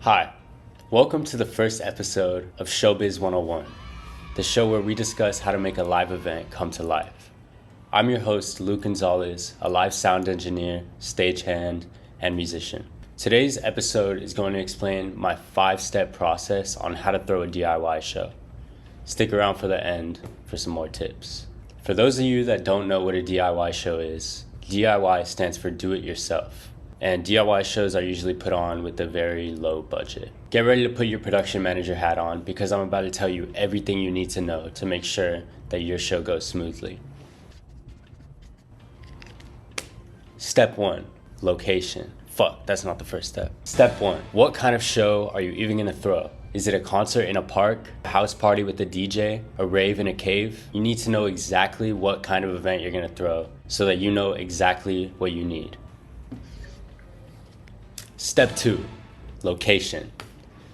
Hi, welcome to the first episode of Showbiz 101, the show where we discuss how to make a live event come to life. I'm your host, Luke Gonzalez, a live sound engineer, stagehand, and musician. Today's episode is going to explain my 5-step process on how to throw a DIY show. Stick around for the end for some more tips. For those of you that don't know what a DIY show is, DIY stands for do it yourself. And DIY shows are usually put on with a very low budget. Get ready to put your production manager hat on because I'm about to tell you everything you need to know to make sure that your show goes smoothly. Step 1, location. Fuck, that's not the first step. Step 1, what kind of show are you even gonna throw? Is it a concert in a park, a house party with a DJ, a rave in a cave? You need to know exactly what kind of event you're gonna throw so that you know exactly what you need. Step 2, location.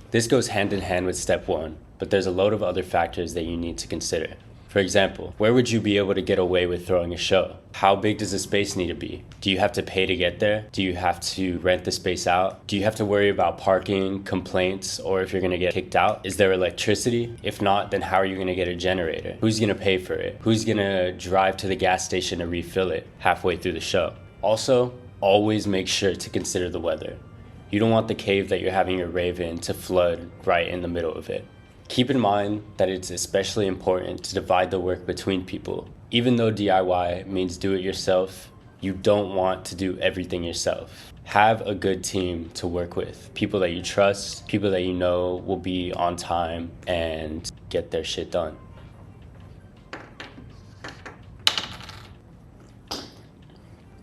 This goes hand in hand with step 1, but there's a load of other factors that you need to consider. For example, where would you be able to get away with throwing a show? How big does the space need to be? Do you have to pay to get there? Do you have to rent the space out? Do you have to worry about parking, complaints, or if you're gonna get kicked out? Is there electricity? If not, then how are you gonna get a generator? Who's gonna pay for it? Who's gonna drive to the gas station to refill it halfway through the show? Also, always make sure to consider the weather. You don't want the cave that you're having your rave in to flood right in the middle of it. Keep in mind that it's especially important to divide the work between people. Even though DIY means do it yourself, you don't want to do everything yourself. Have a good team to work with. People that you trust, people that you know will be on time and get their shit done.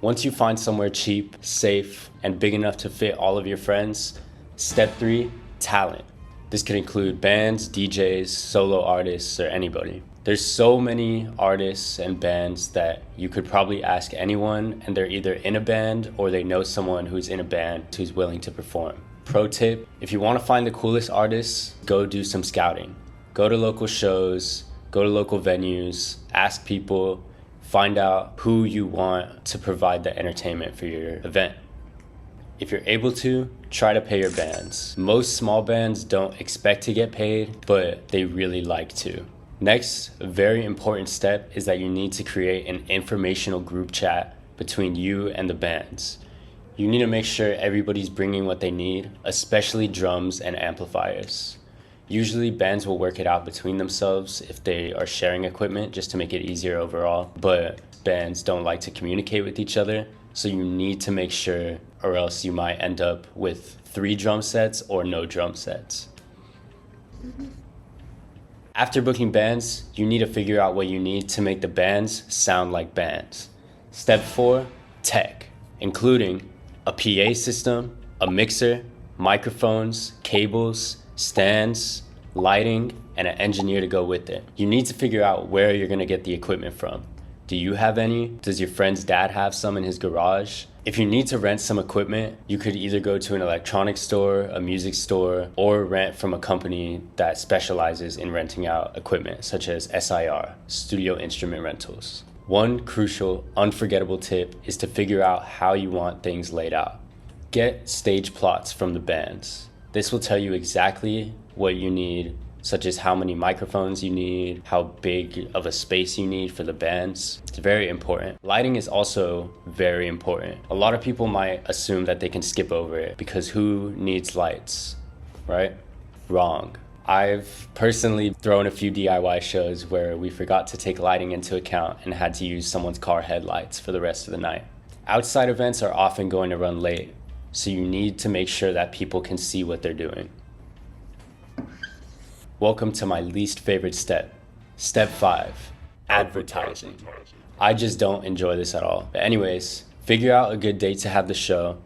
Once you find somewhere cheap, safe, and big enough to fit all of your friends, step 3, talent. This could include bands, DJs, solo artists, or anybody. There's so many artists and bands that you could probably ask anyone, and they're either in a band or they know someone who's in a band who's willing to perform. Pro tip, if you want to find the coolest artists, go do some scouting. Go to local shows, go to local venues, ask people, find out who you want to provide the entertainment for your event. If you're able to, try to pay your bands. Most small bands don't expect to get paid, but they really like to. Next, a very important step is that you need to create an informational group chat between you and the bands. You need to make sure everybody's bringing what they need, especially drums and amplifiers. Usually bands will work it out between themselves if they are sharing equipment just to make it easier overall, but bands don't like to communicate with each other, so you need to make sure or else you might end up with 3 drum sets or no drum sets. After booking bands, you need to figure out what you need to make the bands sound like bands. Step 4, tech, including a PA system, a mixer, microphones, cables, stands, lighting, and an engineer to go with it. You need to figure out where you're gonna get the equipment from. Do you have any? Does your friend's dad have some in his garage? If you need to rent some equipment, you could either go to an electronics store, a music store, or rent from a company that specializes in renting out equipment, such as SIR, Studio Instrument Rentals. One crucial, unforgettable tip is to figure out how you want things laid out. Get stage plots from the bands. This will tell you exactly what you need, such as how many microphones you need, how big of a space you need for the bands. It's very important. Lighting is also very important. A lot of people might assume that they can skip over it because who needs lights, right? Wrong. I've personally thrown a few DIY shows where we forgot to take lighting into account and had to use someone's car headlights for the rest of the night. Outside events are often going to run late, so you need to make sure that people can see what they're doing. Welcome to my least favorite step. Step 5, advertising. I just don't enjoy this at all. But anyways, figure out a good date to have the show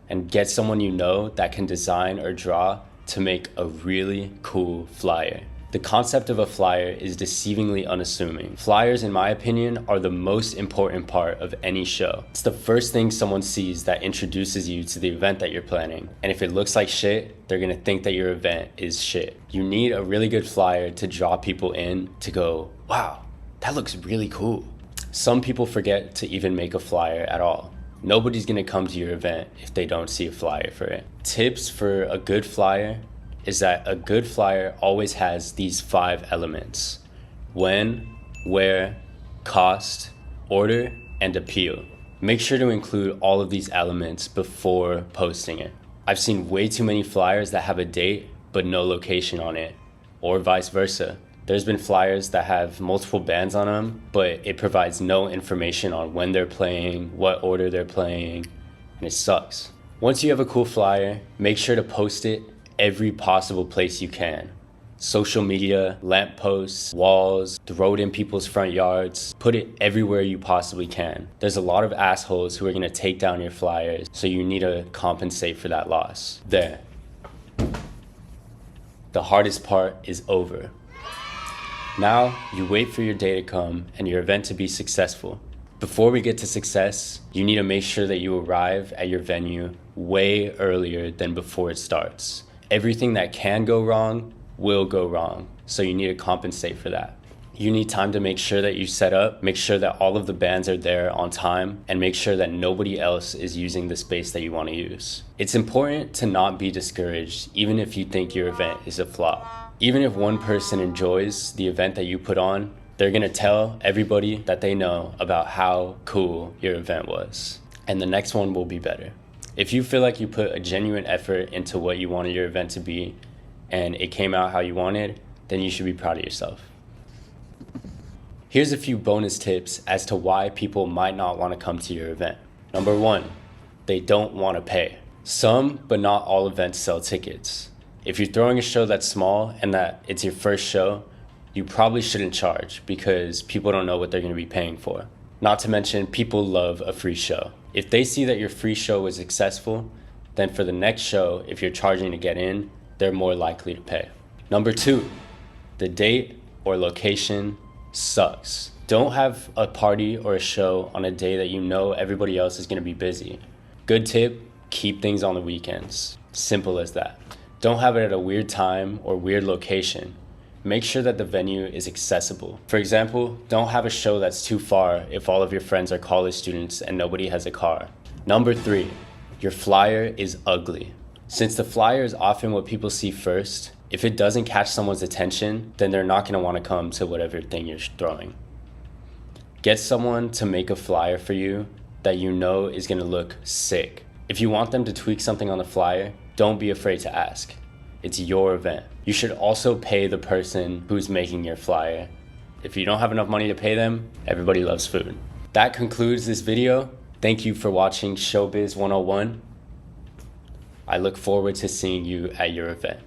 and get someone you know that can design or draw to make a really cool flyer. The concept of a flyer is deceivingly unassuming. Flyers, in my opinion, are the most important part of any show. It's the first thing someone sees that introduces you to the event that you're planning. And if it looks like shit, they're gonna think that your event is shit. You need a really good flyer to draw people in to go, wow, that looks really cool. Some people forget to even make a flyer at all. Nobody's gonna come to your event if they don't see a flyer for it. Tips for a good flyer is that a good flyer always has these 5 elements: when, where, cost, order, and appeal. Make sure to include all of these elements before posting it. I've seen way too many flyers that have a date but no location on it, or vice versa. There's been flyers that have multiple bands on them, but it provides no information on when they're playing, what order they're playing, and it sucks. Once you have a cool flyer, make sure to post it every possible place you can. Social media, lampposts, walls, throw it in people's front yards, put it everywhere you possibly can. There's a lot of assholes who are gonna take down your flyers, so you need to compensate for that loss. There. The hardest part is over. Now, you wait for your day to come and your event to be successful. Before we get to success, you need to make sure that you arrive at your venue way earlier than before it starts. Everything that can go wrong will go wrong, so you need to compensate for that. You need time to make sure that you set up, make sure that all of the bands are there on time, and make sure that nobody else is using the space that you want to use. It's important to not be discouraged, even if you think your event is a flop. Even if one person enjoys the event that you put on, they're gonna tell everybody that they know about how cool your event was. And the next one will be better. If you feel like you put a genuine effort into what you wanted your event to be, and it came out how you wanted, then you should be proud of yourself. Here's a few bonus tips as to why people might not want to come to your event. Number 1, they don't want to pay. Some, but not all events sell tickets. If you're throwing a show that's small and that it's your first show, you probably shouldn't charge because people don't know what they're going to be paying for. Not to mention, people love a free show. If they see that your free show was successful, then for the next show, if you're charging to get in, they're more likely to pay. Number 2, the date or location sucks. Don't have a party or a show on a day that you know everybody else is going to be busy. Good tip, keep things on the weekends. Simple as that. Don't have it at a weird time or weird location. Make sure that the venue is accessible. For example, don't have a show that's too far if all of your friends are college students and nobody has a car. Number 3, your flyer is ugly. Since the flyer is often what people see first, if it doesn't catch someone's attention, then they're not going to want to come to whatever thing you're throwing. Get someone to make a flyer for you that you know is going to look sick. If you want them to tweak something on the flyer, don't be afraid to ask. It's your event. You should also pay the person who's making your flyer. If you don't have enough money to pay them, everybody loves food. That concludes this video. Thank you for watching Showbiz 101. I look forward to seeing you at your event.